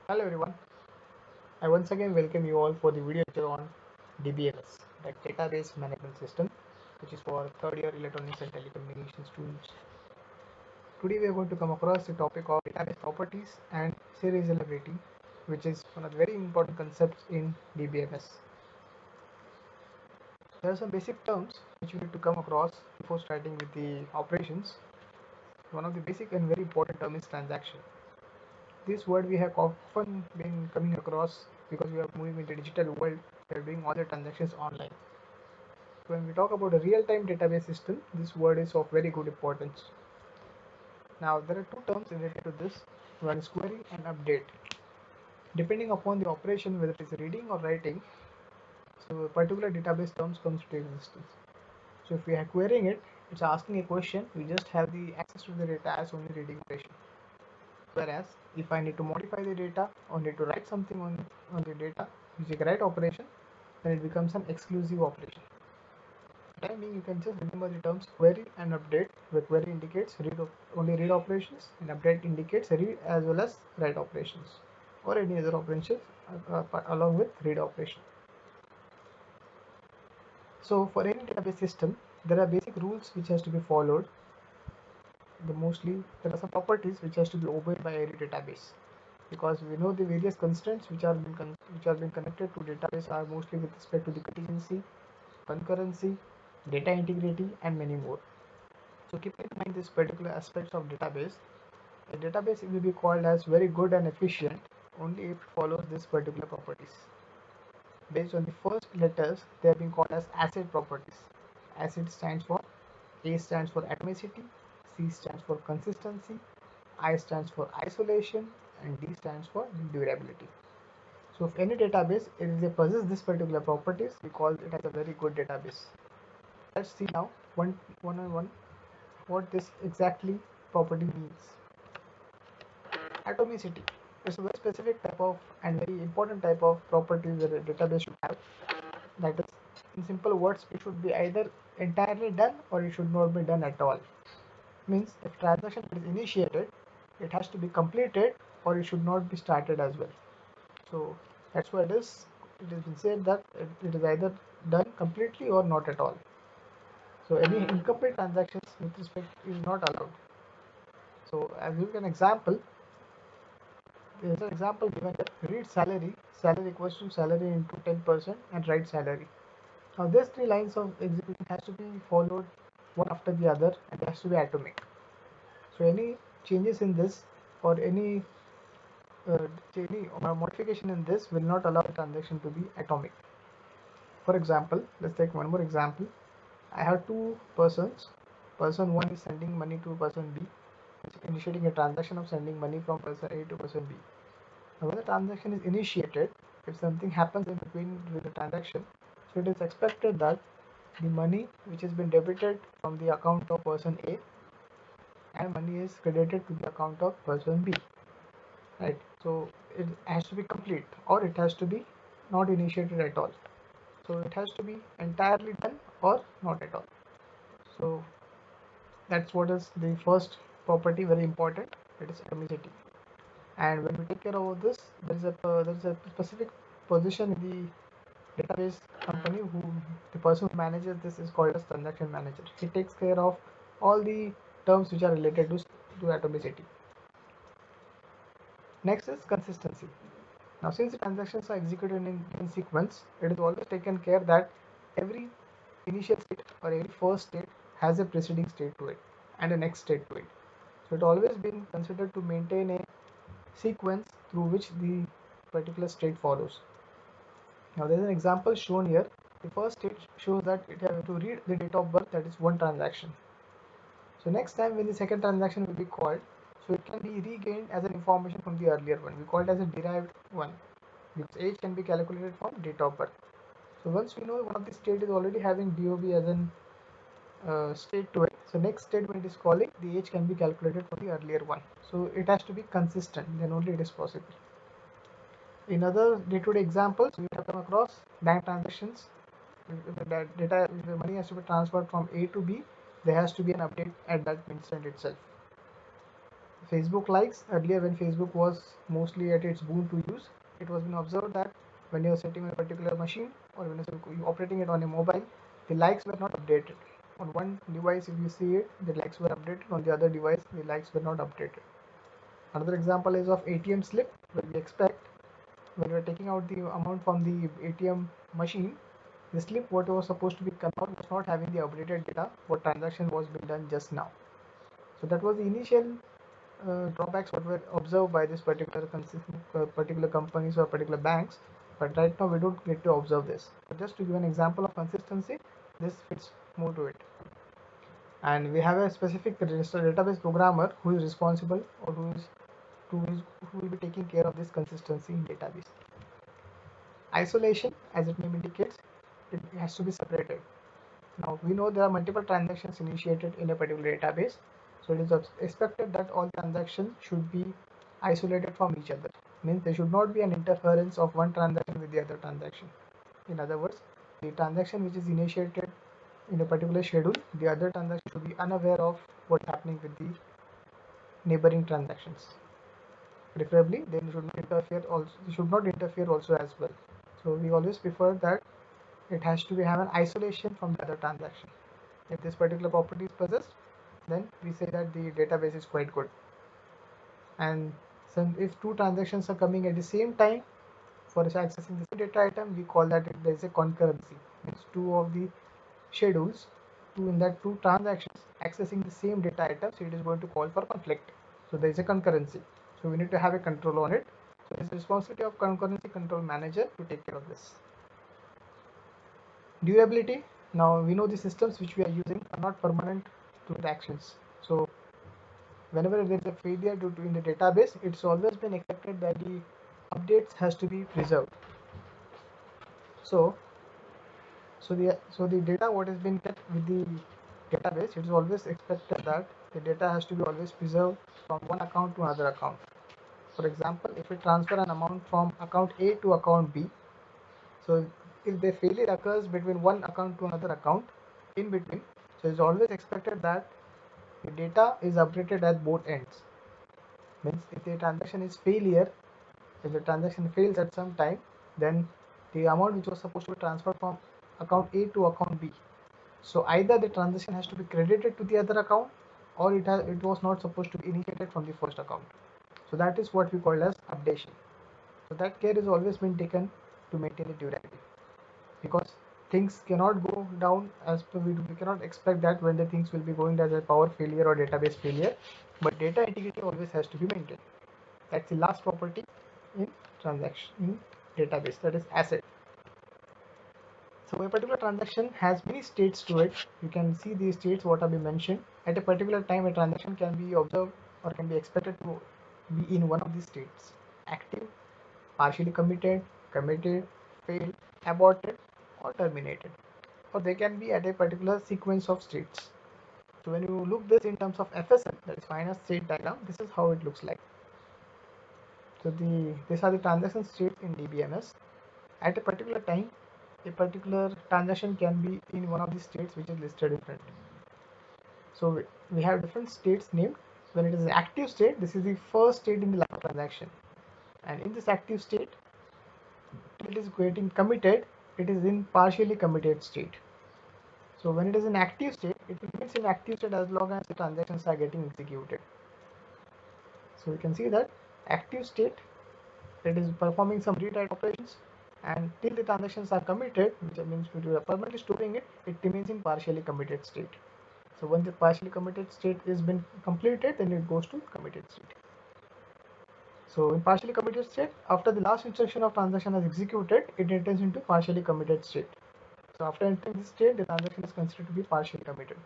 Hello everyone. I once again welcome you all for the video lecture on DBMS, that database management system, which is for third year electronics and telecommunication students. Today we are going to come across the topic of database properties and serializability, which is one of the very important concepts in DBMS. There are some basic terms which you need to come across before starting with the operations. One of the basic and very important term is transaction. This word we have often been coming across because we are moving into digital world. We are doing all the transactions online. When we talk about a real-time database system, this word is of very good importance. Now there are two terms related to this. One is query and update. Depending upon the operation, whether it is reading or writing, so a particular database terms comes to existence. So if we are querying it, it's asking a question. We just have the access to the data as only reading operation. Whereas if I need to modify the data or need to write something on the data using a write operation, then it becomes an exclusive operation. Timing, you can just remember the terms query and update, where query indicates only read operations and update indicates read as well as write operations or any other operations along with read operation. So for any database system, there are basic rules which has to be followed. Mostly there are some properties which has to be obeyed by any database, because we know the various constraints which are being connected to database are mostly with respect to the contingency, concurrency, data integrity, and many more. So keep in mind these particular aspects of database. A database will be called as very good and efficient only if it follows these particular properties. Based on the first letters, they are being called as ACID properties. ACID stands for A stands for atomicity, C stands for consistency, I stands for isolation, and D stands for durability. So if any database possesses this particular properties, we call it as a very good database. Let's see now one on one what this exactly property means. Atomicity is a very specific type of and very important type of property that a database should have. That is, in simple words, it should be either entirely done or it should not be done at all. Means if transaction is initiated, it has to be completed or it should not be started as well. So that's why it has been said that it is either done completely or not at all. So any incomplete transactions with respect is not allowed. So I'll give you an example. There is an example given that read salary, salary equals to salary into 10% and write salary. Now these three lines of execution has to be followed one after the other and it has to be atomic. So any changes in this or any modification in this will not allow the transaction to be atomic. For example, let's take one more example. I have two persons. Person 1 is sending money to person B, initiating a transaction of sending money from person A to person B. Now, when the transaction is initiated, if something happens in between with the transaction, so it is expected that the money which has been debited from the account of person A and money is credited to the account of person B. Right? So it has to be complete or it has to be not initiated at all. So it has to be entirely done or not at all. So that's what is the first property, very important. It is atomicity. And when we take care of this, there is a specific position in the database company who the person who manages this is called as transaction manager. He takes care of all the terms which are related to atomicity. Next is consistency. Now since the transactions are executed in sequence, it is always taken care that every initial state or every first state has a preceding state to it and a next state to it. So it always been considered to maintain a sequence through which the particular state follows. Now there is an example shown here. The first state shows that it has to read the date of birth, that is one transaction. So next time when the second transaction will be called, so it can be regained as an information from the earlier one. We call it as a derived one because age can be calculated from date of birth. So once we know one of the state is already having DOB as an state to it, so next state when it is calling, the age can be calculated from the earlier one. So it has to be consistent, then only it is possible. In other day-to-day examples, we have come across bank transactions. If the money has to be transferred from A to B, there has to be an update at that instant itself. Facebook likes. Earlier, when Facebook was mostly at its boom to use, it was been observed that when you're setting on a particular machine or when you're operating it on a mobile, the likes were not updated. On one device, if you see it, the likes were updated. On the other device, the likes were not updated. Another example is of ATM slip, where we expect when we're taking out the amount from the ATM machine, the slip what was supposed to be come out was not having the updated data what transaction was being done just now. So that was the initial drawbacks what were observed by this particular companies or particular banks, but right now we don't get to observe this. But just to give an example of consistency, this fits more to it. And we have a specific database programmer who is responsible or who will be taking care of this consistency in database. Isolation, as its name indicates, it has to be separated. Now we know there are multiple transactions initiated in a particular database, so it is expected that all transactions should be isolated from each other. Means there should not be an interference of one transaction with the other transaction. In other words, the transaction which is initiated in a particular schedule, the other transaction should be unaware of what's happening with the neighboring transactions. Preferably, they should not interfere also as well. So we always prefer that it has to have an isolation from the other transaction. If this particular property is possessed, then we say that the database is quite good. And so if two transactions are coming at the same time for accessing the same data item, we call that there is a concurrency. Means two of the schedules, two transactions accessing the same data item, so it is going to call for conflict. So there is a concurrency. So we need to have a control on it. So it's the responsibility of concurrency control manager to take care of this. Durability. Now we know the systems which we are using are not permanent to the actions. So whenever there is a failure due to in the database, it's always been expected that the updates has to be preserved. So the data what has been kept with the database, it is always expected that the data has to be always preserved from one account to another account. For example, if we transfer an amount from account A to account B, so if the failure occurs between one account to another account in between, so it's always expected that the data is updated at both ends. Means if the transaction is failure, if the transaction fails at some time, then the amount which was supposed to be transferred from account A to account B, so either the transaction has to be credited to the other account or it was not supposed to be initiated from the first account. So that is what we call as updation. So that care is always been taken to maintain the durability, because things cannot go down as per we cannot expect that when the things will be going as a power failure or database failure, but data integrity always has to be maintained. That's the last property in transaction in database, that is ACID. So a particular transaction has many states to it. You can see these states what have been mentioned. At a particular time, a transaction can be observed or can be expected to be in one of these states: active, partially committed, committed, failed, aborted, or terminated. Or they can be at a particular sequence of states. So when you look this in terms of FSM, that is finite state diagram, this is how it looks like. So these are the transaction states in DBMS. At a particular time, a particular transaction can be in one of the states which is listed in front. So we have different states named. When it is an active state, this is the first state in the life of transaction, and in this active state, it is getting committed, it is in partially committed state. So when it is in active state, it remains in active state as long as the transactions are getting executed. So we can see that active state, it is performing some read-write operations, and till the transactions are committed, which means we are permanently storing it, it remains in partially committed state. So when the partially committed state is been completed, then it goes to committed state. So in partially committed state, after the last instruction of transaction is executed, it enters into partially committed state. So after entering this state, the transaction is considered to be partially committed.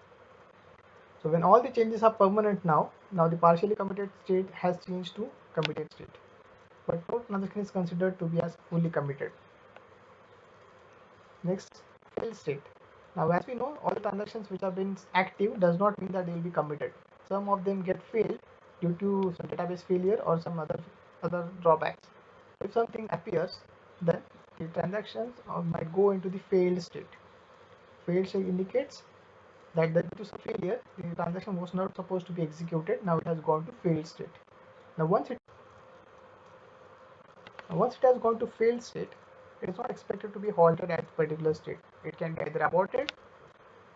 So when all the changes are permanent now the partially committed state has changed to committed state, but no transaction is considered to be as fully committed. Next, failed state. Now as we know, all the transactions which have been active does not mean that they will be committed. Some of them get failed due to some database failure or some other drawbacks. If something appears, then the transactions might go into the failed state. Failed state indicates that due to some failure, the transaction was not supposed to be executed. Now it has gone to failed state. Now once it has gone to failed state, it is not expected to be halted at a particular state. It can be either aborted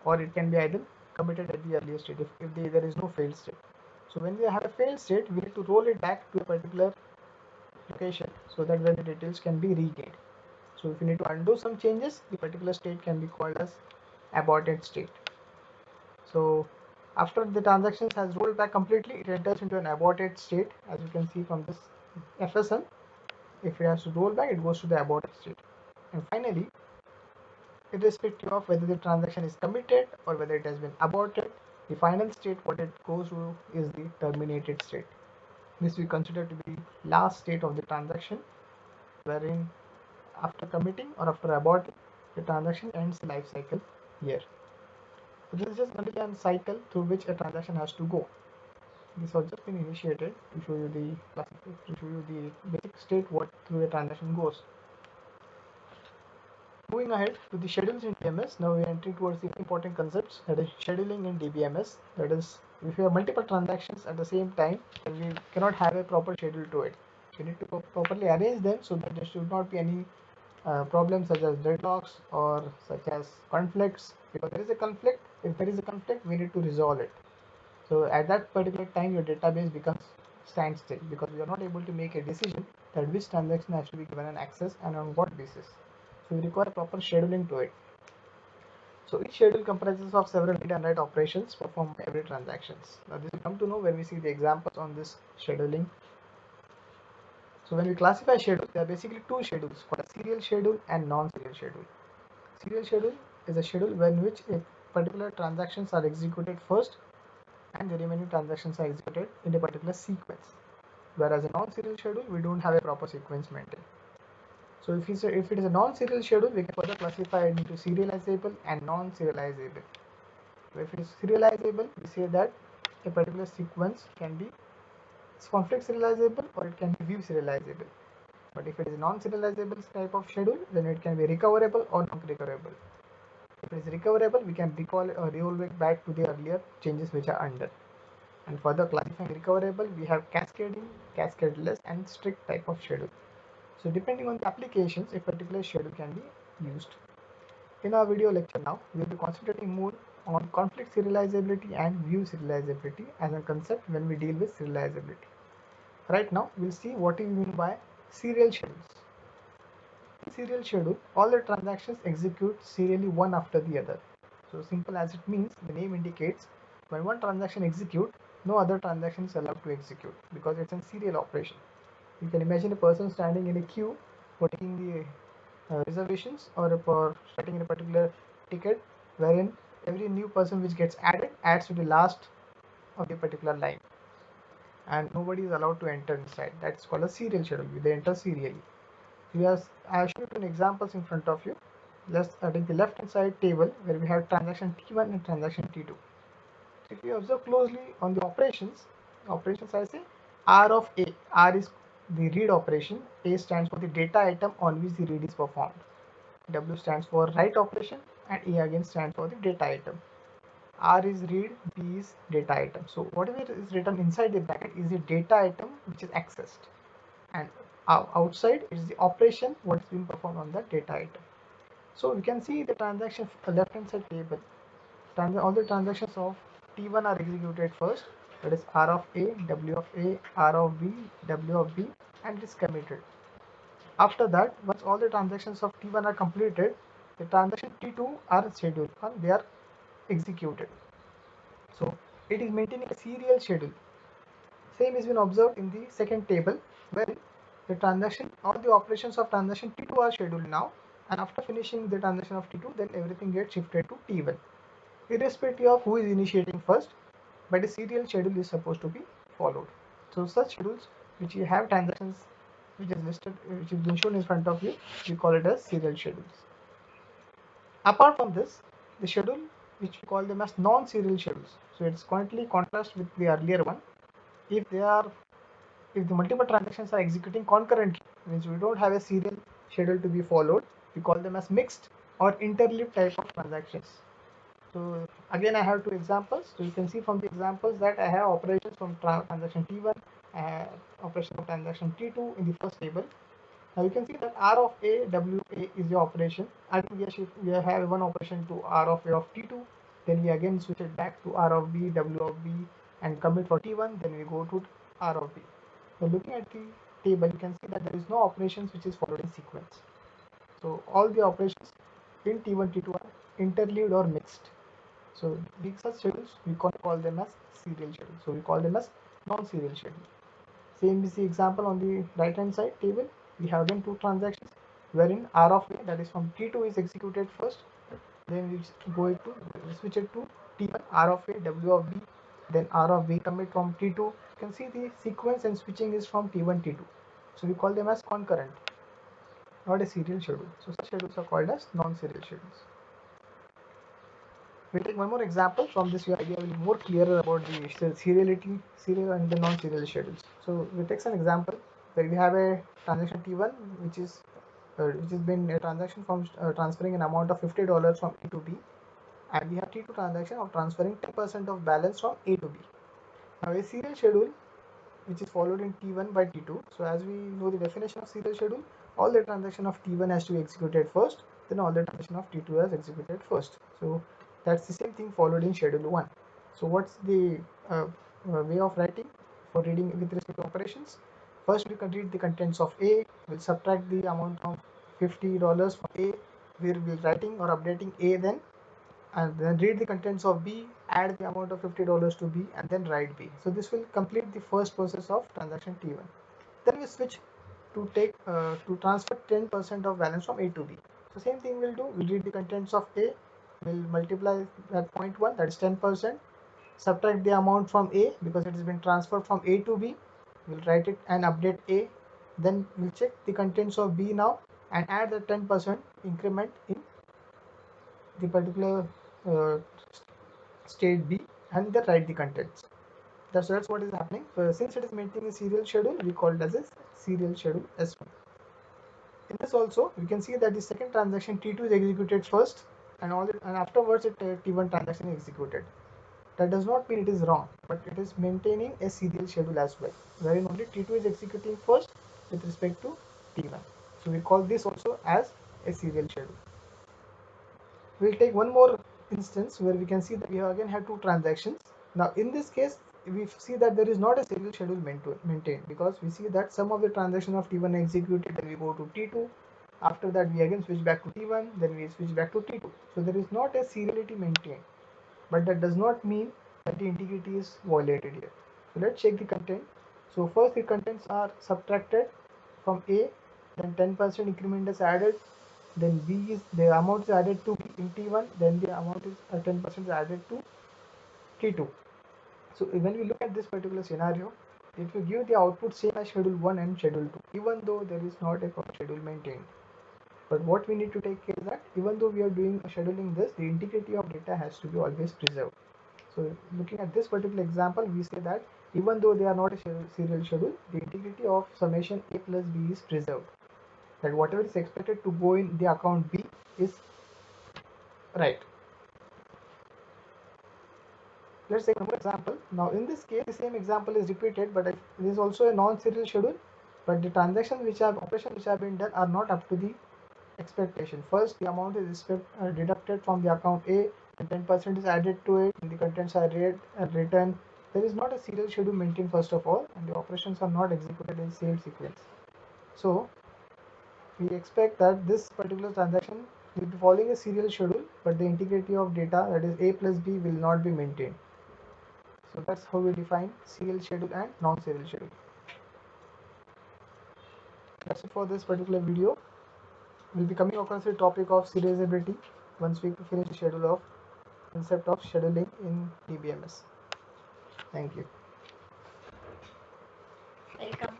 or it can be either committed at the earlier state if there is no failed state. So when we have a failed state, we need to roll it back to a particular location so that when the details can be regained. So if you need to undo some changes, the particular state can be called as aborted state. So after the transactions has rolled back completely, it enters into an aborted state, as you can see from this FSM. If it has to roll back, it goes to the aborted state. And finally, irrespective of whether the transaction is committed or whether it has been aborted, the final state what it goes to is the terminated state. This we consider to be last state of the transaction, wherein after committing or after aborting, the transaction ends the life cycle here. So this is just only a cycle through which a transaction has to go. This has just been initiated to show you the basic state what through a transaction goes. Moving ahead to the schedules in DBMS, now we are entering towards the important concepts, that is scheduling in DBMS. That is, if you have multiple transactions at the same time, then we cannot have a proper schedule to it. You need to properly arrange them so that there should not be any problems such as deadlocks or such as conflicts. Because there is a conflict, if there is a conflict, we need to resolve it. So at that particular time, your database becomes standstill because we are not able to make a decision that which transaction has to be given an access and on what basis. So we require proper scheduling to it. So each schedule comprises of several read and write operations performed by every transactions. Now this will come to know when we see the examples on this scheduling. So when we classify schedules, there are basically two schedules called a serial schedule and non-serial schedule. Serial schedule is a schedule in which a particular transactions are executed first and the remaining transactions are executed in a particular sequence. Whereas a non-serial schedule, we don't have a proper sequence maintained. So if it is a non-serial schedule, we can further classify it into serializable and non-serializable. So if it is serializable, we say that a particular sequence can be conflict serializable or it can be view serializable. But if it is non-serializable type of schedule, then it can be recoverable or non-recoverable. If it is recoverable, we can recall or roll it back to the earlier changes which are under. And further classifying recoverable, we have cascading, cascadeless, and strict type of schedule. So depending on the applications, a particular schedule can be used. In our video lecture now, we will be concentrating more on conflict serializability and view serializability as a concept when we deal with serializability. Right now, we'll see what we mean by serial schedules. In serial schedule, all the transactions execute serially one after the other. So simple as it means, the name indicates when one transaction executes, no other transaction is allowed to execute because it's a serial operation. You can imagine a person standing in a queue for taking the reservations or for starting in a particular ticket, wherein every new person which gets added adds to the last of the particular line, and nobody is allowed to enter inside. That's called a serial schedule. They enter serially. I have shown you examples in front of you. Let's take the left hand side table where we have transaction T1 and transaction T2. So if you observe closely on the operations I say R of A. R is the read operation. A stands for the data item on which the read is performed. W stands for write operation and A again stands for the data item. R is read, B is data item. So whatever is written inside the bracket is the data item which is accessed, and outside is the operation what is being performed on the data item. So we can see the transaction left hand side table. All the transactions of T1 are executed first, that is R of A, W of A, R of B, W of B, and it is committed. After that, once all the transactions of T1 are completed, the transaction T2 are scheduled and they are executed. So it is maintaining a serial schedule. Same is been observed in the second table where all the operations of transaction T2 are scheduled now, and after finishing the transaction of T2, then everything gets shifted to T1. Irrespective of who is initiating first, but a serial schedule is supposed to be followed. So such schedules which you have transactions which is listed, which is been shown in front of you, we call it as serial schedules. Apart from this, the schedule which we call them as non-serial schedules. So it's currently contrast with the earlier one. If the multiple transactions are executing concurrently, means we don't have a serial schedule to be followed, we call them as mixed or interleaved type of transactions. So again, I have two examples. So you can see from the examples that I have operations from transaction T1, I have operation of transaction T2 in the first table. Now you can see that R of A, W A is the operation. And we have one operation to R of A of T2. Then we again switch it back to R of B, W of B, and commit for T1. Then we go to R of B. So looking at the table, you can see that there is no operations which is followed in sequence. So all the operations in T1, T2 are interleaved or mixed. So these such schedules we call them as serial schedules. So we call them as non-serial schedule. Same is the example on the right hand side table. We have again two transactions wherein R of A, that is from T2, is executed first. Then we switch it to T1, R of A, W of B, then R of B commit from T2. You can see the sequence and switching is from T1, T2. So we call them as concurrent, not a serial schedule. So such schedules are called as non-serial schedules. We'll take one more example. From this, your idea will be more clearer about the seriality, serial and the non-serial schedules. So we take an example where we have a transaction T1, which has been a transaction from transferring an amount of $50 from A to B, and we have T2 transaction of transferring 10% of balance from A to B. Now a serial schedule which is followed in T1 by T2. So as we know the definition of serial schedule, all the transaction of T1 has to be executed first, then all the transaction of T2 has executed first. So that's the same thing followed in schedule 1. So what's the way of writing for reading with respect to operations? First we can read the contents of A, we'll subtract the amount of $50 from A, we'll be writing or updating A, and then read the contents of B, add the amount of $50 to B, and then write B. So this will complete the first process of transaction T1. Then we switch to transfer 10% of balance from A to B. So same thing we'll do. We'll read the contents of A, we'll multiply that 0.1, that is 10%, subtract the amount from A because it has been transferred from A to B. We'll write it and update A. Then we'll check the contents of B now and add the 10% increment in the particular uh, state B, and then write the contents. That's what is happening. So since it is maintaining a serial schedule, we call it as a serial schedule S1. In this also, we can see that the second transaction T2 is executed first, and afterwards T1 transaction is executed. That does not mean it is wrong, but it is maintaining a serial schedule as well, wherein only T2 is executing first with respect to T1. So we call this also as a serial schedule. We'll take one more instance where we can see that we again have two transactions. Now in this case, we see that there is not a serial schedule maintained, because we see that some of the transaction of T1 executed, then we go to T2. After that, we again switch back to T1, then we switch back to T2. So there is not a seriality maintained, but that does not mean that the integrity is violated here. So let's check the content. So first the contents are subtracted from A, then 10% increment is added, then B is the amount is added to B in T1, then the amount is 10% is added to T2. So when we look at this particular scenario, it will give the output same as schedule 1 and schedule 2, even though there is not a proper schedule maintained. But what we need to take care is that even though we are doing scheduling this, the integrity of data has to be always preserved. So looking at this particular example, we say that even though they are not a serial schedule, the integrity of summation A plus B is preserved. That whatever is expected to go in the account B is right. Let's take another example. Now in this case, the same example is repeated, but it is also a non-serial schedule, but the transactions operations which have been done are not up to the expectation. First, the amount is deducted from the account A, and 10% is added to it, and the contents are read and written. There is not a serial schedule maintained first of all, and the operations are not executed in the same sequence. So we expect that this particular transaction will be following a serial schedule, but the integrity of data, that is A plus B, will not be maintained. So that's how we define serial schedule and non-serial schedule. That's it for this particular video. We'll be coming across the topic of serializability once we finish the schedule of concept of scheduling in DBMS. Thank you. Welcome.